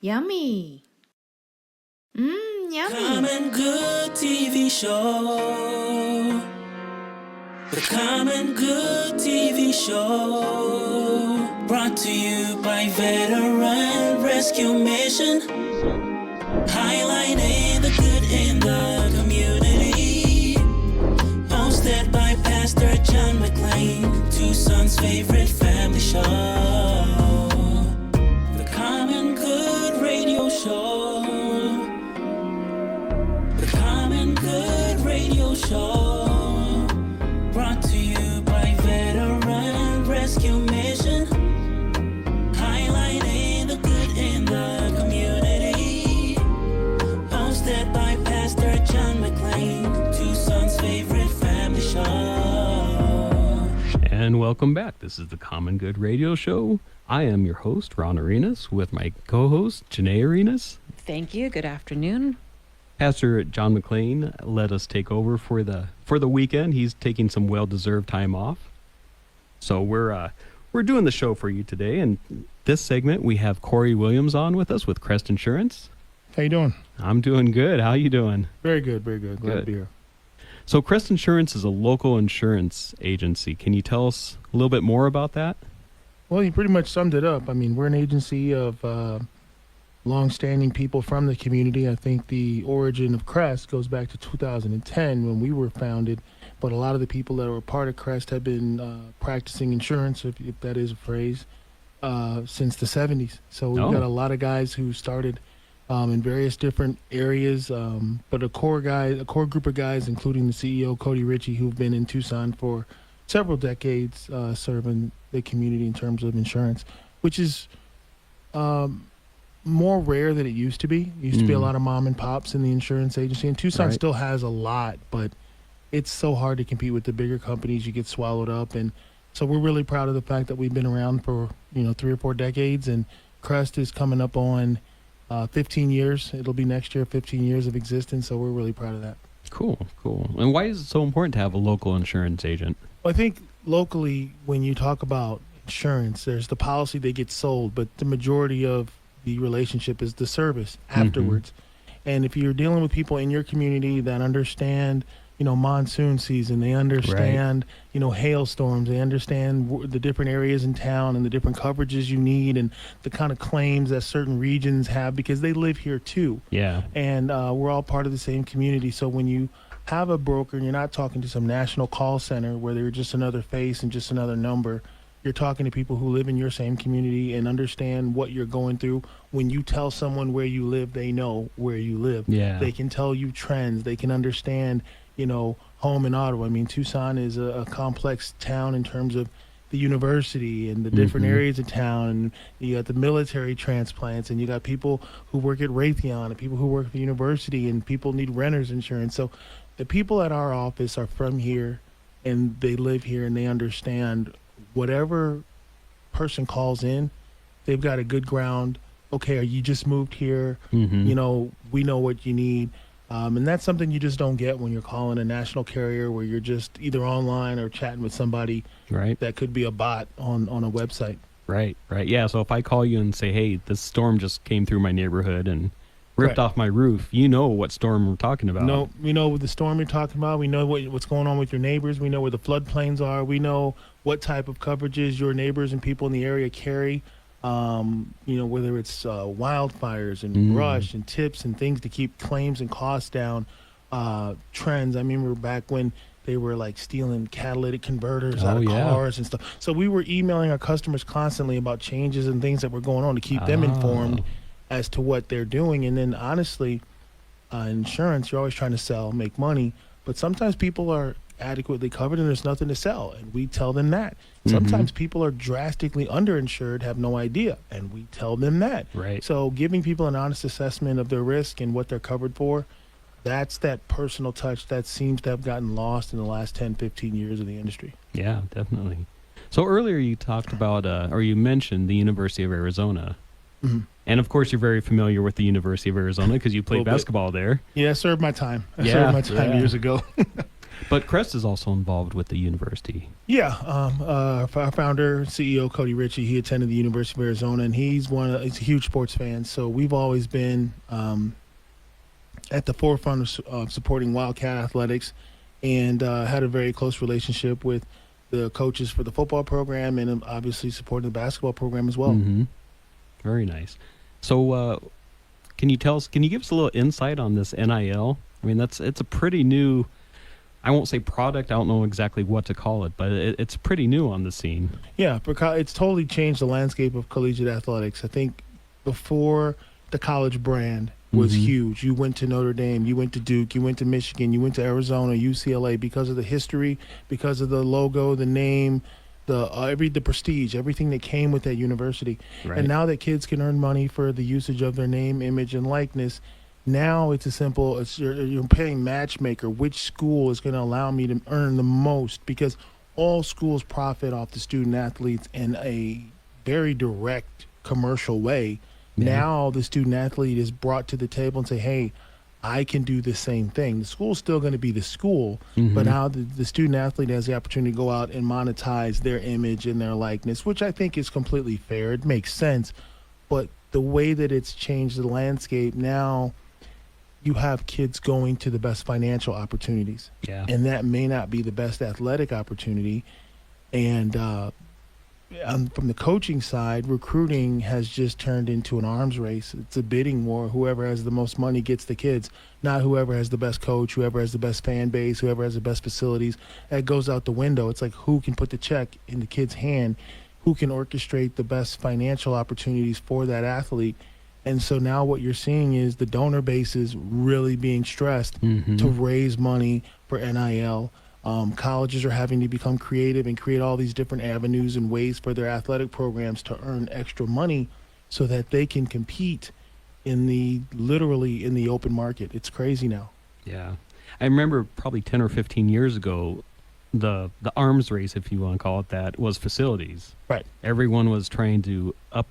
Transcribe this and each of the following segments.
Yummy. Yummy. Common Good TV show. The Common Good TV show. Brought to you by Veteran Rescue Mission. Highlighting the good in the community. Hosted by Pastor John McLean, Tucson's favorite family show. The Common Good Radio Show. The Common Good Radio Show. Brought to you by Veteran Rescue Mission. Highlighting the good in the community. Hosted by Pastor John McLean, Tucson's favorite family show. And welcome back. This is the Common Good Radio Show. I am your host, Ron Arenas, with my co-host, Janae Arenas. Thank you. Good afternoon. Pastor John McLean let us take over for the weekend. He's taking some well-deserved time off. So we're doing the show for you today. And this segment, we have Corey Williams on with us with Crest Insurance. How you doing? I'm doing good. How you doing? Very good, very good. Glad to be here. So Crest Insurance is a local insurance agency. Can you tell us a little bit more about that? Well, you pretty much summed it up. I mean, we're an agency of long-standing people from the community. I think the origin of Crest goes back to 2010 when we were founded, but a lot of the people that were part of Crest have been practicing insurance, if that is a phrase, since the 70s. So we've got a lot of guys who started in various different areas, but a core group of guys, including the CEO, Cody Ritchie, who've been in Tucson for several decades serving the community in terms of insurance, which is more rare than it used to be. It used to be a lot of mom and pops in the insurance agency, and Tucson still has a lot, but it's so hard to compete with the bigger companies. You get swallowed up, and so we're really proud of the fact that we've been around for 3 or 4 decades, and Crest is coming up on 15 years. It'll be next year, 15 years of existence, so we're really proud of that. Cool. And why is it so important to have a local insurance agent? Well, I think locally, when you talk about insurance, there's the policy that gets sold, but the majority of the relationship is the service afterwards. And if you're dealing with people in your community that understand, monsoon season, they understand, hailstorms, they understand the different areas in town and the different coverages you need and the kind of claims that certain regions have because they live here too. Yeah. And we're all part of the same community. So when you have a broker and you're not talking to some national call center where they're just another face and just another number, you're talking to people who live in your same community and understand what you're going through. When you tell someone where you live, they know where you live. Yeah. They can tell you trends. They can understand, home and auto. I mean, Tucson is a complex town in terms of the university and the different areas of town. And you got the military transplants, and you got people who work at Raytheon and people who work at the university, and people need renter's insurance. So the people at our office are from here, and they live here, and they understand whatever person calls in, they've got a good ground. Okay, you just moved here. We know what you need. And that's something you just don't get when you're calling a national carrier where you're just either online or chatting with somebody that could be a bot on a website. Right. Yeah, so if I call you and say, hey, this storm just came through my neighborhood and ripped off my roof, you know what storm we're talking about. No, we know the storm you're talking about. We know what's going on with your neighbors. We know where the floodplains are. We know what type of coverages your neighbors and people in the area carry. Whether it's wildfires and brush and tips and things to keep claims and costs down, trends. I remember back when they were like stealing catalytic converters out of cars and stuff. So we were emailing our customers constantly about changes and things that were going on to keep them informed as to what they're doing. And then honestly, insurance, you're always trying to sell, make money, but sometimes people are adequately covered and there's nothing to sell, and we tell them that. Sometimes people are drastically underinsured, have no idea, and we tell them that. Right. So giving people an honest assessment of their risk and what they're covered for, that's that personal touch that seems to have gotten lost in the last 10, 15 years of the industry. Yeah, definitely. So earlier you talked about, or you mentioned the University of Arizona. And of course, you're very familiar with the University of Arizona because you played basketball there. Yeah, I served my time. I served my time years ago. But Crest is also involved with the university. Yeah, our founder, CEO Cody Ritchie, he attended the University of Arizona, and he's a huge sports fan. So we've always been at the forefront of supporting Wildcat athletics, and had a very close relationship with the coaches for the football program, and obviously supporting the basketball program as well. Mm-hmm. Very nice. So, can you give us a little insight on this NIL? I mean, it's a pretty new. I won't say product. I don't know exactly what to call it, but it's pretty new on the scene. Yeah, because it's totally changed the landscape of collegiate athletics. I think before the college brand was huge. You went to Notre Dame, you went to Duke, you went to Michigan, you went to Arizona, UCLA, because of the history, because of the logo, the name, the prestige, everything that came with that university. Right. And now that kids can earn money for the usage of their name, image, and likeness, now it's as simple as you're paying matchmaker. Which school is going to allow me to earn the most? Because all schools profit off the student athletes in a very direct commercial way. Yeah. Now the student athlete is brought to the table and say, hey, I can do the same thing. The school's still going to be the school, but now the student athlete has the opportunity to go out and monetize their image and their likeness, which I think is completely fair. It makes sense. But the way that it's changed the landscape, now you have kids going to the best financial opportunities. Yeah. And that may not be the best athletic opportunity. And from the coaching side, recruiting has just turned into an arms race. It's a bidding war. Whoever has the most money gets the kids, not whoever has the best coach, whoever has the best fan base, whoever has the best facilities. That goes out the window. It's like, who can put the check in the kid's hand, who can orchestrate the best financial opportunities for that athlete. And so now what you're seeing is the donor base is really being stressed to raise money for NIL. Colleges are having to become creative and create all these different avenues and ways for their athletic programs to earn extra money so that they can compete literally in the open market. It's crazy now. Yeah. I remember probably 10 or 15 years ago, the arms race, if you want to call it that, was facilities. Right. Everyone was trying to up,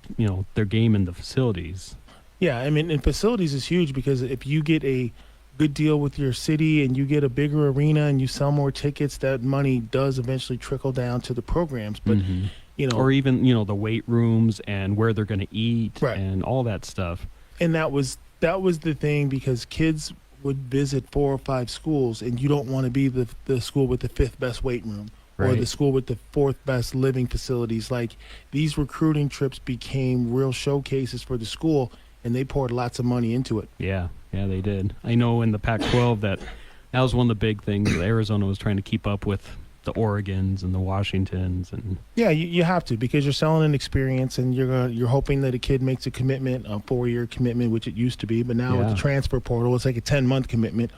their game in the facilities. Yeah, I mean, and facilities is huge, because if you get a good deal with your city and you get a bigger arena and you sell more tickets, that money does eventually trickle down to the programs. But or even the weight rooms and where they're going to eat, right, and all that stuff. And that was the thing, because kids would visit 4 or 5 schools, and you don't want to be the school with the 5th best weight room, right, or the school with the 4th best living facilities. Like, these recruiting trips became real showcases for the school, and they poured lots of money into it. Yeah, they did. I know in the Pac-12 that was one of the big things. Arizona was trying to keep up with the Oregons and the Washingtons, and yeah, you have to, because you're selling an experience, and you're hoping that a kid makes a commitment, a 4-year commitment, which it used to be, but now with the transfer portal, it's like a 10-month commitment.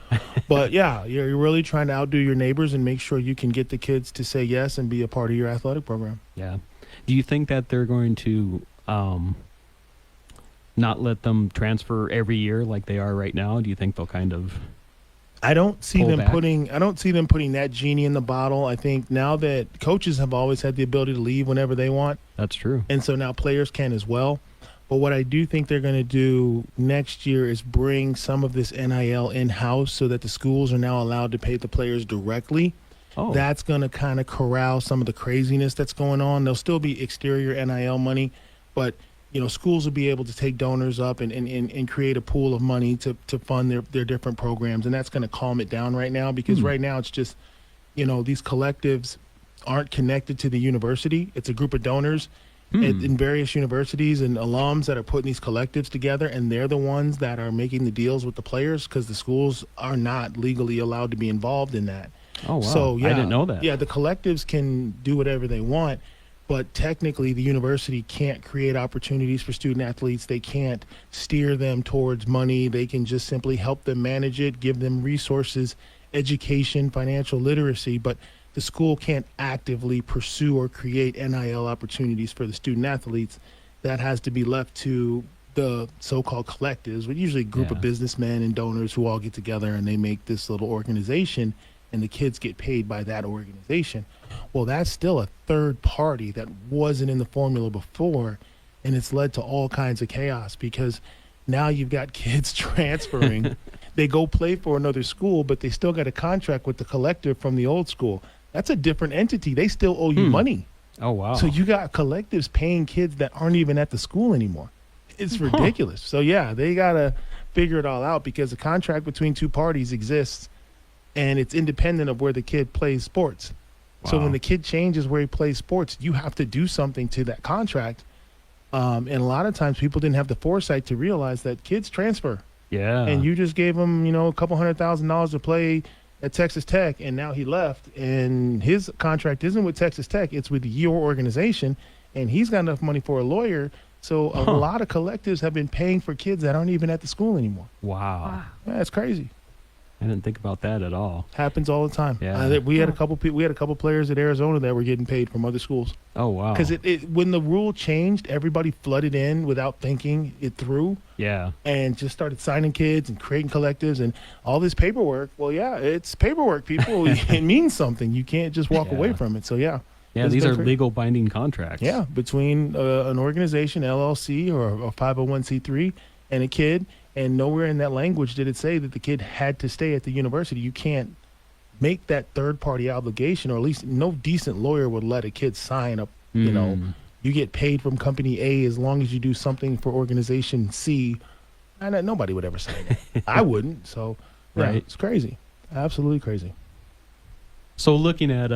But yeah, you're really trying to outdo your neighbors and make sure you can get the kids to say yes and be a part of your athletic program. Yeah. Do you think that they're going to not let them transfer every year like they are right now? Do you think they'll kind of I don't see them back? putting that genie in the bottle. I think now that coaches have always had the ability to leave whenever they want. That's true. And so now players can as well. But what I do think they're going to do next year is bring some of this NIL in-house, so that the schools are now allowed to pay the players directly. Oh. That's going to kind of corral some of the craziness that's going on. There'll still be exterior NIL money, but schools will be able to take donors up and create a pool of money to fund their different programs. And that's going to calm it down right now, because right now it's just, these collectives aren't connected to the university. It's a group of donors in various universities and alums that are putting these collectives together, and they're the ones that are making the deals with the players, because the schools are not legally allowed to be involved in that. Oh, wow. So, yeah, I didn't know that. Yeah, the collectives can do whatever they want, but technically the university can't create opportunities for student athletes. They can't steer them towards money. They can just simply help them manage it, give them resources, education, financial literacy, but the school can't actively pursue or create NIL opportunities for the student athletes. That has to be left to the so-called collectives, which usually a group of businessmen and donors who all get together and they make this little organization, and the kids get paid by that organization. Well, that's still a third party that wasn't in the formula before, and it's led to all kinds of chaos, because now you've got kids transferring they go play for another school, but they still got a contract with the collective from the old school. That's a different entity. They still owe you money. Oh, wow. So you got collectives paying kids that aren't even at the school anymore. It's ridiculous. So, yeah, they got to figure it all out because the contract between two parties exists, and it's independent of where the kid plays sports. So when the kid changes where he plays sports, you have to do something to that contract. And a lot of times people didn't have the foresight to realize that kids transfer. Yeah. And you just gave him, a couple $100,000 to play at Texas Tech, and now he left, and his contract isn't with Texas Tech, it's with your organization, and he's got enough money for a lawyer. So a lot of collectives have been paying for kids that aren't even at the school anymore. Wow. Yeah, it's crazy. I didn't think about that at all. Happens all the time. Yeah. We had a couple players at Arizona that were getting paid from other schools. Oh, wow. Because when the rule changed, everybody flooded in without thinking it through. Yeah. And just started signing kids and creating collectives and all this paperwork. Well, yeah, it's paperwork, people. It means something. You can't just walk away from it. So, yeah. Yeah, these are legal binding contracts. Yeah, between an organization, LLC, or a 501c3 and a kid. And nowhere in that language did it say that the kid had to stay at the university. You can't make that third-party obligation, or at least no decent lawyer would let a kid sign up. You get paid from company A as long as you do something for organization C. And nobody would ever say that. I wouldn't. So, yeah, Right. it's crazy. Absolutely crazy. So looking at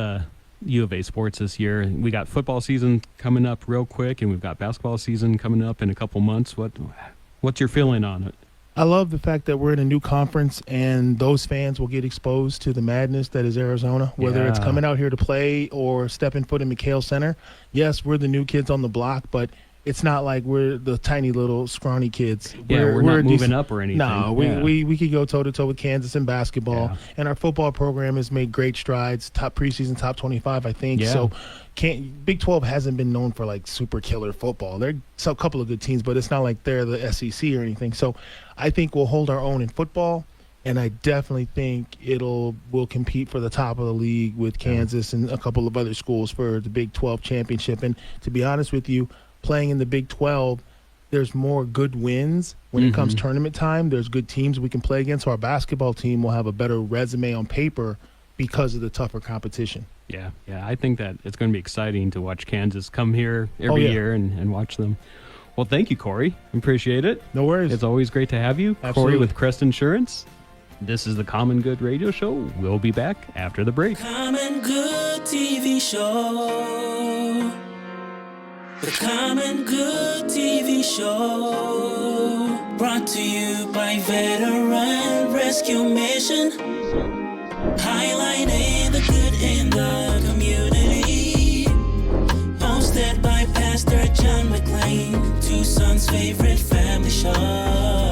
U of A sports this year, we got football season coming up real quick, and we've got basketball season coming up in a couple months. What's your feeling on it? I love the fact that we're in a new conference and those fans will get exposed to the madness that is Arizona, whether it's coming out here to play or stepping foot in McHale Center. Yes, we're the new kids on the block, but it's not like we're the tiny little scrawny kids. We're not moving up or anything. No, we could go toe-to-toe with Kansas in basketball. Yeah. And our football program has made great strides, top preseason, top 25, I think. Yeah. So Big 12 hasn't been known for, like, super killer football. There are a couple of good teams, but it's not like they're the SEC or anything. So I think we'll hold our own in football, and I definitely think we'll compete for the top of the league with Kansas and a couple of other schools for the Big 12 championship. And to be honest with you, playing in the Big 12, there's more good wins when it comes tournament time. There's good teams we can play against. So our basketball team will have a better resume on paper because of the tougher competition. Yeah. I think that it's going to be exciting to watch Kansas come here every year and watch them. Well, thank you, Corey. Appreciate it. No worries. It's always great to have you. Absolutely. Corey with Crest Insurance. This is the Common Good Radio Show. We'll be back after the break. Common Good TV Show. The Common Good TV Show. Brought to you by Veteran Rescue Mission. Highlighting the good in the community. Hosted by Pastor John McClain, Tucson's favorite family show.